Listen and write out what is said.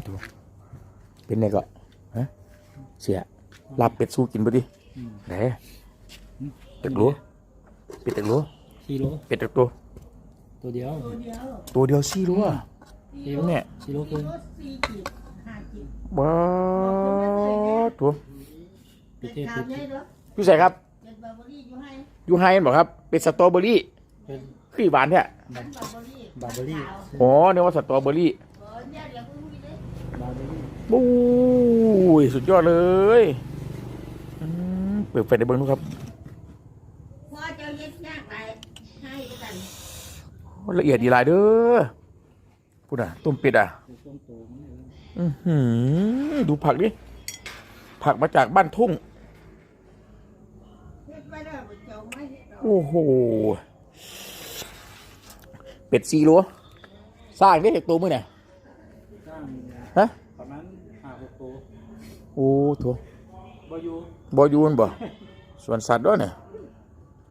ถูกเป็นไงก็ฮะเสียลาบเป็ดสู้กินบ่ดิไหนเป็ดหลัวเป็ดตึกหลัว4 โลเป็ดตึกตัวตัวเดียว4 โลเนี่ย4 โลครึ่งบ้าตัวพิเศษพี่ใส่ครับอยู่ไฮบอกครับเป็นสตรอเบอรี่เป็นขี้หวานเนี่ยบาร์เบอรี่อ๋อเนี่ยว่าสตรอเบอรี่บาร์เบอรี่บู๊ยสุดยอดเลยเปิดไฟในเบิ้งดูครับละเอียดดีหลายเด้อพูดอ่ะต้มเป็ดอ่ะดูผักดิผักมาจากบ้านทุ่งโอ้โหเป็ด4 โลสร้างได้จากตัวมือเนี่ยฮะประมาณ5-6 ตัวโอ้โถบอยูบอยูนบ่ส่วนสัตว์ด้วยเนี่ย